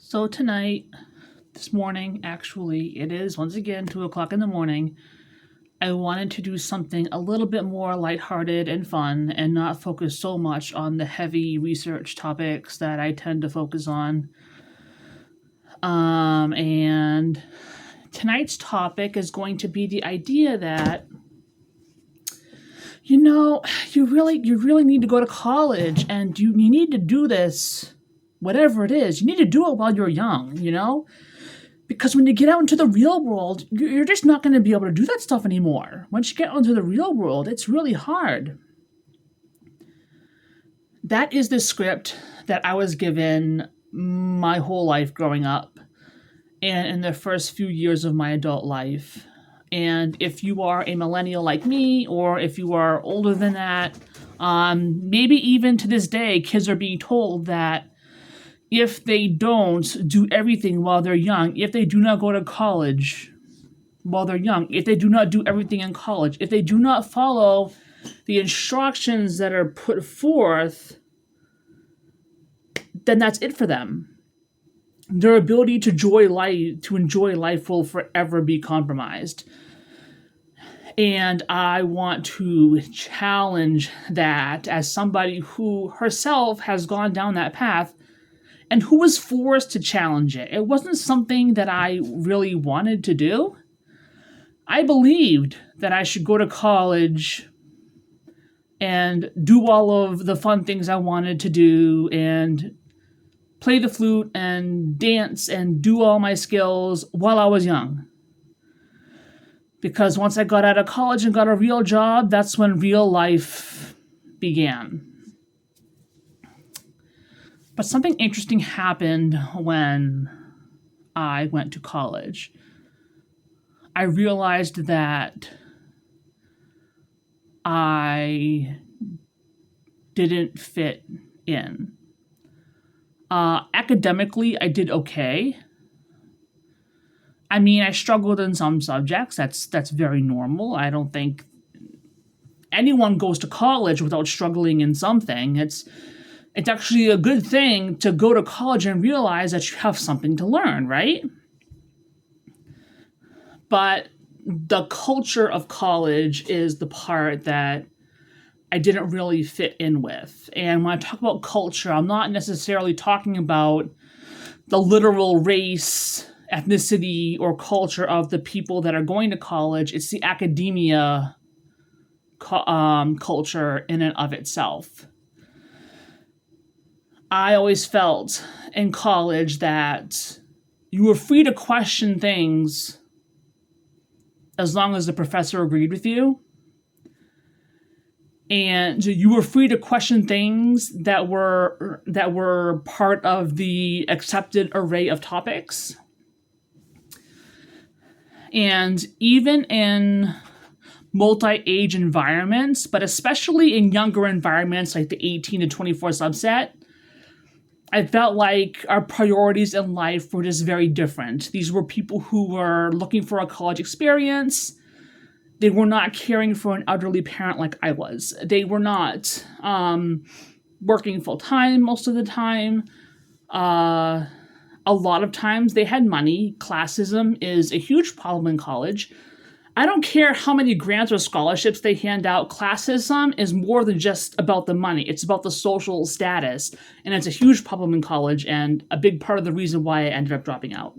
So tonight, this morning, actually, it is once again 2 o'clock in the morning. I wanted to do something a little bit more lighthearted and fun and not focus so much on the heavy research topics that I tend to focus on. And tonight's topic is going to be the idea that you really need to go to college and you need to do this, whatever it is. You need to do it while you're young. Because when you get out into the real world, you're just not going to be able to do that stuff anymore. Once you get out into the real world, it's really hard. That is the script that I was given my whole life growing up and in the first few years of my adult life. And if you are a millennial like me, or if you are older than that, maybe even to this day, kids are being told that if they don't do everything while they're young, if they do not go to college while they're young, if they do not do everything in college, if they do not follow the instructions that are put forth, then that's it for them. Their ability to enjoy life will forever be compromised. And I want to challenge that as somebody who herself has gone down that path and who was forced to challenge it. It wasn't something that I really wanted to do. I believed that I should go to college and do all of the fun things I wanted to do and play the flute and dance and do all my skills while I was young. Because once I got out of college and got a real job, that's when real life began. But something interesting happened when I went to college. I realized that I didn't fit in. Academically, I did okay. I mean, I struggled in some subjects. That's very normal. I don't think anyone goes to college without struggling in something. It's actually a good thing to go to college and realize that you have something to learn, right? But the culture of college is the part that I didn't really fit in with. And when I talk about culture, I'm not necessarily talking about the literal race, ethnicity, or culture of the people that are going to college. It's the academia culture in and of itself. I always felt in college that you were free to question things as long as the professor agreed with you. And you were free to question things that were part of the accepted array of topics. And even in multi-age environments, but especially in younger environments like the 18 to 24 subset, I felt like our priorities in life were just very different. These were people who were looking for a college experience. They were not caring for an elderly parent like I was. They were not working full time most of the time. A lot of times they had money. Classism is a huge problem in college. I don't care how many grants or scholarships they hand out. Classism is more than just about the money. It's about the social status. And it's a huge problem in college and a big part of the reason why I ended up dropping out.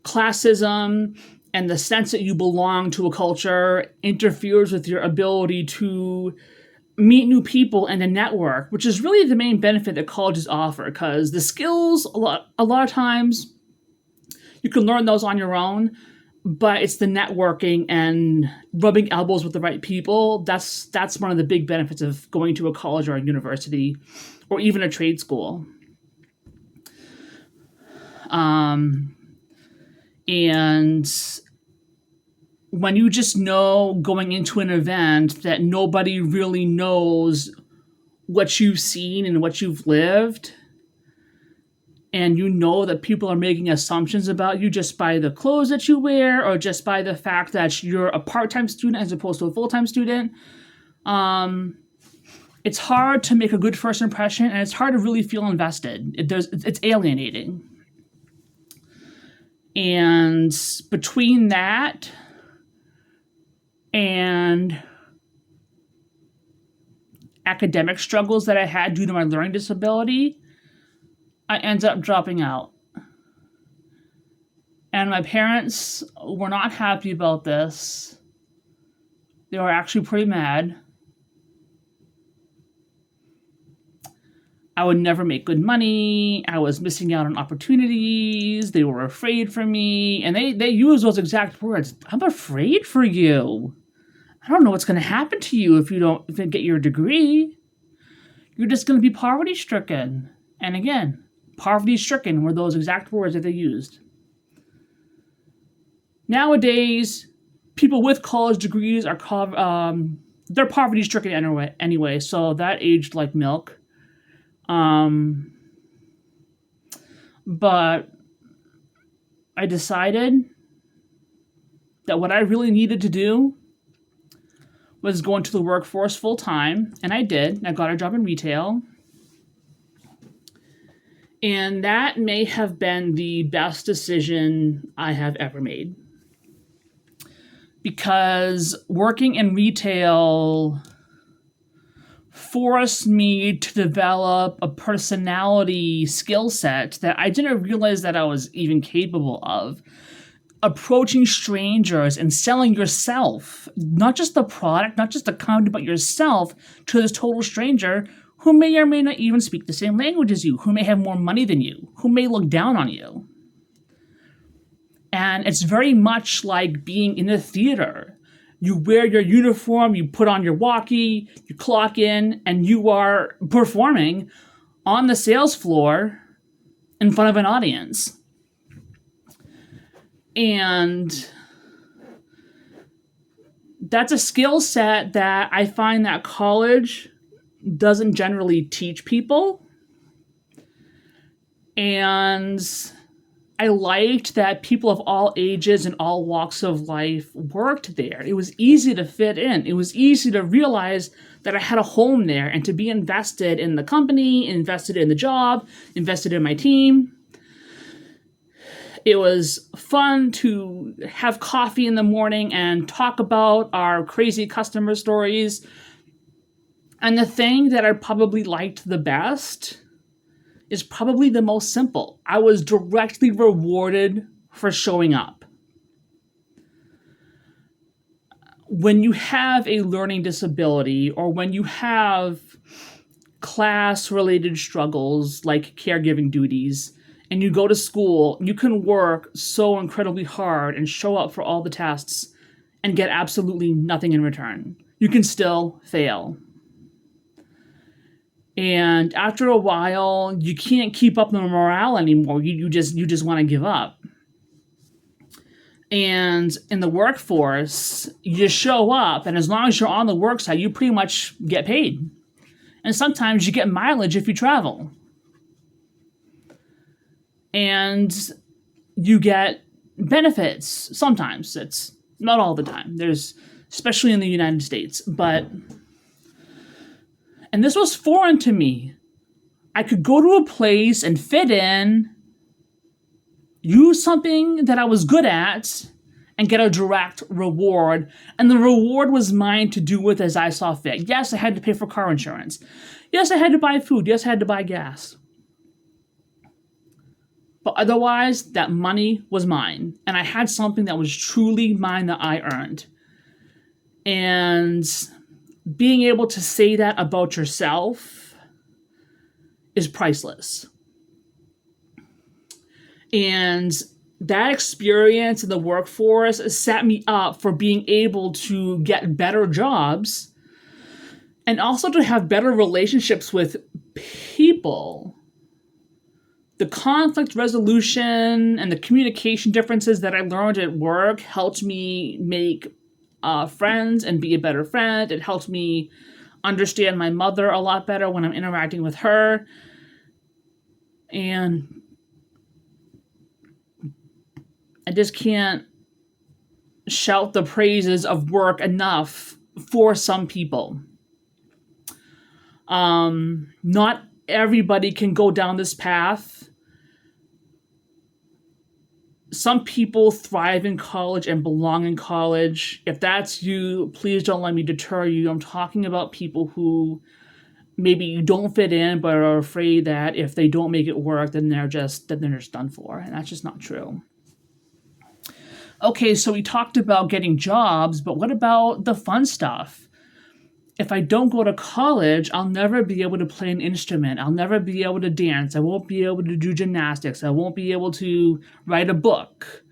Classism and the sense that you belong to a culture interferes with your ability to meet new people and to network, which is really the main benefit that colleges offer, because the skills, a lot of times, you can learn those on your own, but it's the networking and rubbing elbows with the right people. That's one of the big benefits of going to a college or a university or even a trade school. And when you just know going into an event that nobody really knows what you've seen and what you've lived, and you know that people are making assumptions about you just by the clothes that you wear or just by the fact that you're a part-time student as opposed to a full-time student, It's hard to make a good first impression, and it's hard to really feel invested. It's alienating. And between that and academic struggles that I had due to my learning disability, I ended up dropping out. And my parents were not happy about this. They were actually pretty mad. I would never make good money. I was missing out on opportunities. They were afraid for me. And they used those exact words. I'm afraid for you. I don't know what's going to happen to you if you get your degree. You're just going to be poverty stricken. And again, poverty stricken were those exact words that they used. Nowadays, people with college degrees are they're poverty stricken anyway, so that aged like milk. But I decided that what I really needed to do was go into the workforce full time, and I did. I got a job in retail. And that may have been the best decision I have ever made. Because working in retail forced me to develop a personality skill set that I didn't realize that I was even capable of. Approaching strangers and selling yourself, not just the product, not just the company, but yourself to this total stranger who may or may not even speak the same language as you, who may have more money than you, who may look down on you. And it's very much like being in a theater. You wear your uniform, you put on your walkie, you clock in, and you are performing on the sales floor in front of an audience. And that's a skill set that I find that college doesn't generally teach people. And I liked that people of all ages and all walks of life worked there. It was easy to fit in. It was easy to realize that I had a home there and to be invested in the company, invested in the job, invested in my team. It was fun to have coffee in the morning and talk about our crazy customer stories. And the thing that I probably liked the best is probably the most simple. I was directly rewarded for showing up. When you have a learning disability or when you have class-related struggles like caregiving duties, and you go to school, you can work so incredibly hard and show up for all the tests and get absolutely nothing in return. You can still fail. And after a while, you can't keep up the morale anymore. You just want to give up. And in the workforce, you show up, and as long as you're on the work site, you pretty much get paid. And sometimes you get mileage if you travel. And you get benefits. Sometimes. It's not all the time. There's, especially in the United States. And this was foreign to me. I could go to a place and fit in, use something that I was good at, and get a direct reward. And the reward was mine to do with as I saw fit. Yes, I had to pay for car insurance. Yes, I had to buy food. Yes, I had to buy gas. But otherwise, that money was mine. And I had something that was truly mine that I earned. And being able to say that about yourself is priceless. And that experience in the workforce set me up for being able to get better jobs and also to have better relationships with people. The conflict resolution and the communication differences that I learned at work helped me make friends and be a better friend. It helped me understand my mother a lot better when I'm interacting with her. And I just can't shout the praises of work enough for some people. Not everybody can go down this path. Some people thrive in college and belong in college. If that's you, please don't let me deter you. I'm talking about people who maybe you don't fit in but are afraid that if they don't make it work, then they're just done for. And that's just not true. Okay, so we talked about getting jobs, but what about the fun stuff? If I don't go to college, I'll never be able to play an instrument. I'll never be able to dance. I won't be able to do gymnastics. I won't be able to write a book.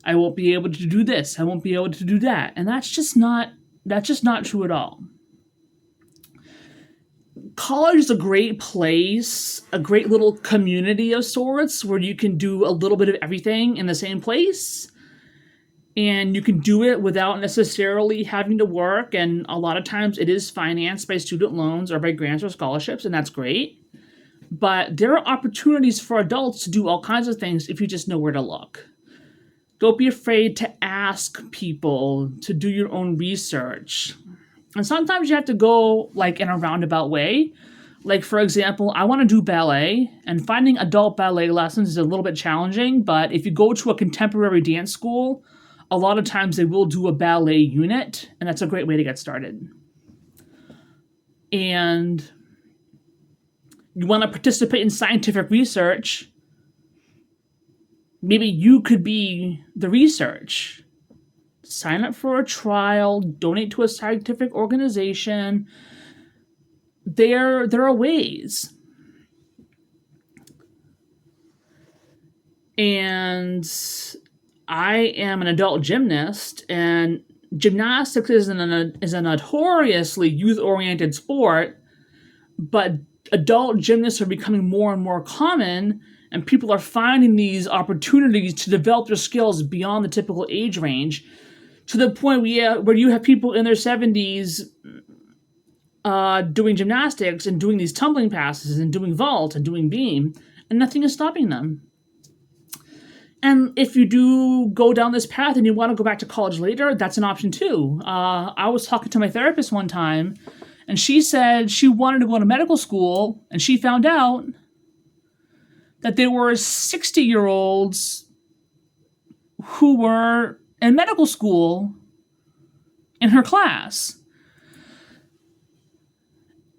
I won't be able to do this. I won't be able to do that. And that's just not true at all. College is a great place, a great little community of sorts where you can do a little bit of everything in the same place. And you can do it without necessarily having to work. And a lot of times it is financed by student loans or by grants or scholarships, and that's great. But there are opportunities for adults to do all kinds of things if you just know where to look. Don't be afraid to ask people, to do your own research. And sometimes you have to go like in a roundabout way. Like, for example, I want to do ballet, and finding adult ballet lessons is a little bit challenging. But if you go to a contemporary dance school, a lot of times they will do a ballet unit, and that's a great way to get started. And you want to participate in scientific research, maybe you could be the research. Sign up for a trial, donate to a scientific organization. There are ways. And I am an adult gymnast, and gymnastics is a notoriously youth-oriented sport, but adult gymnasts are becoming more and more common, and people are finding these opportunities to develop their skills beyond the typical age range, to the point where you have people in their 70s doing gymnastics and doing these tumbling passes and doing vault and doing beam, and nothing is stopping them. And if you do go down this path and you want to go back to college later, that's an option too. I was talking to my therapist one time, and she said she wanted to go to medical school, and she found out that there were 60-year-olds who were in medical school in her class.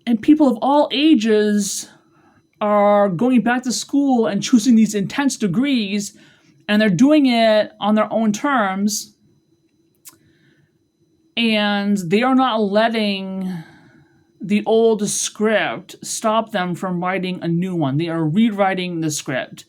And people of all ages are going back to school and choosing these intense degrees, and they're doing it on their own terms, and they are not letting the old script stop them from writing a new one. They are rewriting the script.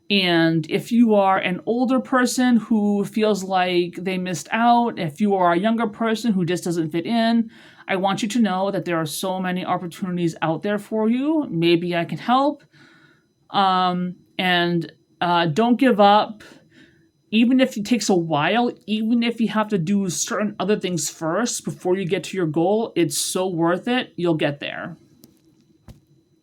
And if you are an older person who feels like they missed out, if you are a younger person who just doesn't fit in, I want you to know that there are so many opportunities out there for you. Maybe I can help. And don't give up. Even if it takes a while, even if you have to do certain other things first before you get to your goal, it's so worth it. You'll get there.